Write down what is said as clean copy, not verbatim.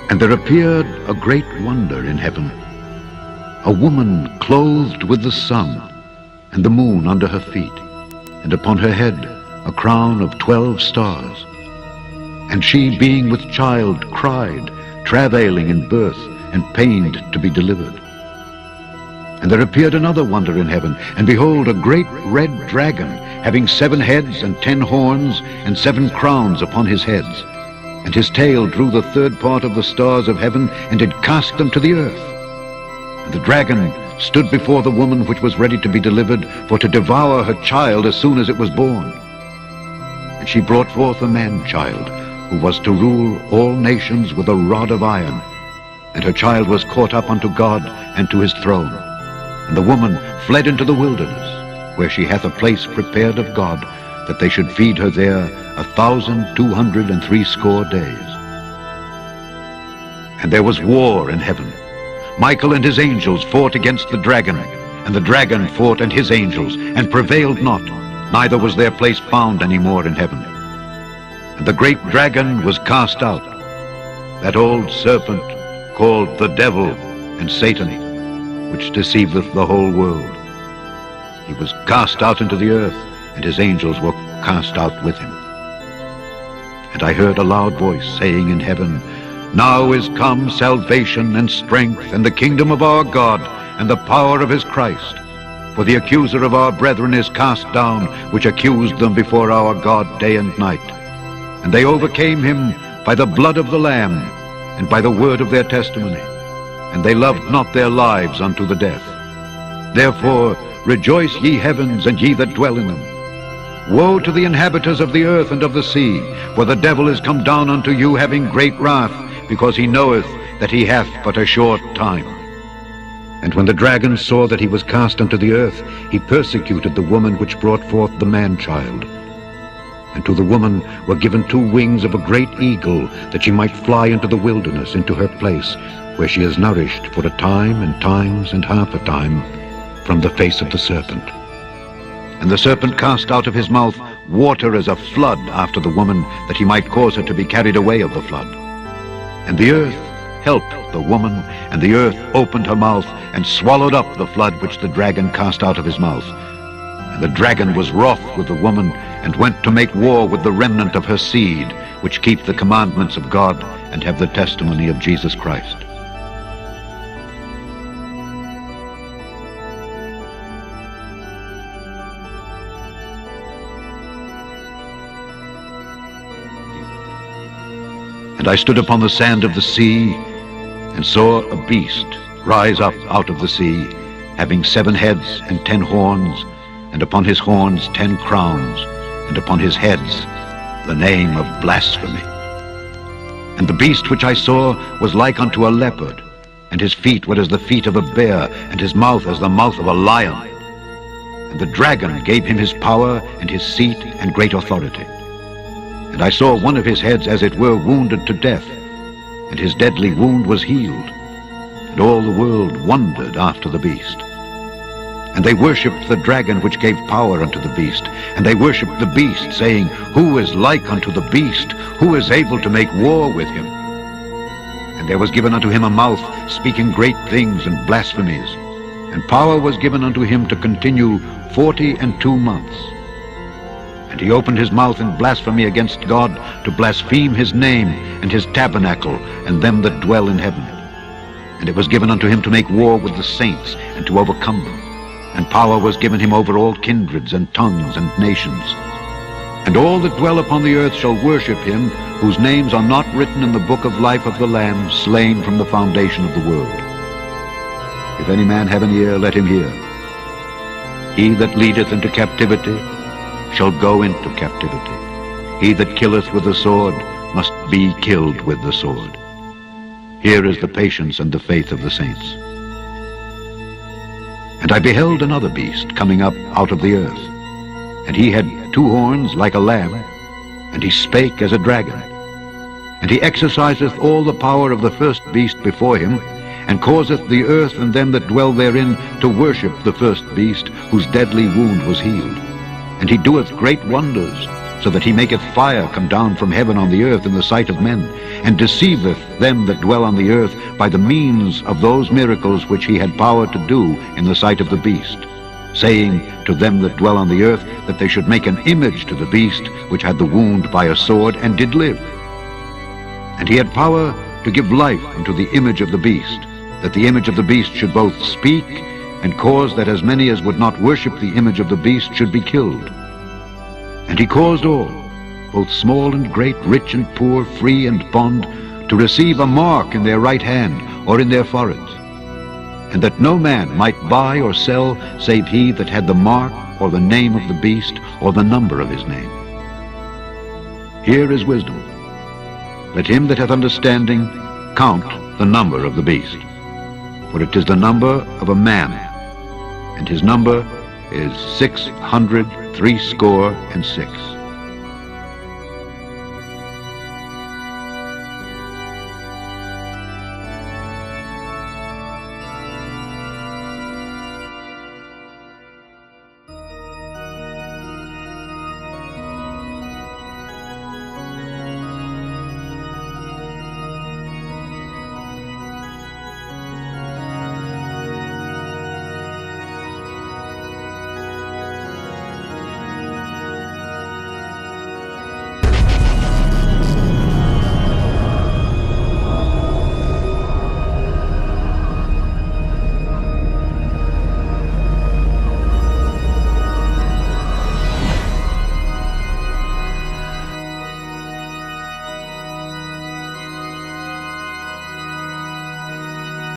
And there appeared a great wonder in heaven, a woman clothed with the sun, and the moon under her feet, and upon her head a crown of 12 stars. And she, being with child, cried, travailing in birth, and pained to be delivered. And there appeared another wonder in heaven, and behold, a great red dragon, having 7 heads and 10 horns, and 7 crowns upon his heads. And his tail drew the 3rd part of the stars of heaven, and did cast them to the earth. And the dragon stood before the woman which was ready to be delivered, for to devour her child as soon as it was born. And she brought forth a man-child, who was to rule all nations with a rod of iron. And her child was caught up unto God and to his throne. And the woman fled into the wilderness, where she hath a place prepared of God, that they should feed her there 1,260 days. And there was war in heaven. Michael and his angels fought against the dragon, and the dragon fought and his angels, and prevailed not, neither was their place found any more in heaven. And the great dragon was cast out, that old serpent called the devil and Satan, which deceiveth the whole world. He was cast out into the earth, and his angels were cast out with him. And I heard a loud voice saying in heaven, Now is come salvation and strength, and the kingdom of our God, and the power of his Christ. For the accuser of our brethren is cast down, which accused them before our God day and night. And they overcame him by the blood of the Lamb, and by the word of their testimony. And they loved not their lives unto the death. Therefore rejoice, ye heavens, and ye that dwell in them. Woe to the inhabitants of the earth and of the sea, for the devil is come down unto you, having great wrath, because he knoweth that he hath but a short time. And when the dragon saw that he was cast unto the earth, he persecuted the woman which brought forth the man-child. And to the woman were given 2 wings of a great eagle, that she might fly into the wilderness, into her place, where she is nourished for a time and times and half a time from the face of the serpent. And the serpent cast out of his mouth water as a flood after the woman, that he might cause her to be carried away of the flood. And the earth helped the woman, and the earth opened her mouth, and swallowed up the flood which the dragon cast out of his mouth. And the dragon was wroth with the woman, and went to make war with the remnant of her seed, which keep the commandments of God, and have the testimony of Jesus Christ. And I stood upon the sand of the sea, and saw a beast rise up out of the sea, having 7 heads and 10 horns, and upon his horns 10 crowns, and upon his heads the name of blasphemy. And the beast which I saw was like unto a leopard, and his feet were as the feet of a bear, and his mouth as the mouth of a lion. And the dragon gave him his power, and his seat, and great authority. And I saw one of his heads as it were wounded to death, and his deadly wound was healed. And all the world wondered after the beast. And they worshipped the dragon which gave power unto the beast. And they worshipped the beast, saying, Who is like unto the beast? Who is able to make war with him? And there was given unto him a mouth, speaking great things and blasphemies. And power was given unto him to continue 42 months. And he opened his mouth in blasphemy against God, to blaspheme his name, and his tabernacle, and them that dwell in heaven. And it was given unto him to make war with the saints, and to overcome them. And power was given him over all kindreds, and tongues, and nations. And all that dwell upon the earth shall worship him, whose names are not written in the book of life of the Lamb, slain from the foundation of the world. If any man have an ear, let him hear. He that leadeth into captivity shall go into captivity. He that killeth with the sword must be killed with the sword. Here is the patience and the faith of the saints. And I beheld another beast coming up out of the earth. And he had 2 horns like a lamb, and he spake as a dragon. And he exerciseth all the power of the first beast before him, and causeth the earth and them that dwell therein to worship the first beast, whose deadly wound was healed. And he doeth great wonders, so that he maketh fire come down from heaven on the earth in the sight of men, and deceiveth them that dwell on the earth by the means of those miracles which he had power to do in the sight of the beast, saying to them that dwell on the earth that they should make an image to the beast which had the wound by a sword, and did live. And he had power to give life unto the image of the beast, that the image of the beast should both speak, and cause that as many as would not worship the image of the beast should be killed. And he caused all, both small and great, rich and poor, free and bond, to receive a mark in their right hand or in their foreheads, and that no man might buy or sell save he that had the mark or the name of the beast or the number of his name. Here is wisdom. Let him that hath understanding count the number of the beast, for it is the number of a man, and his number is 666.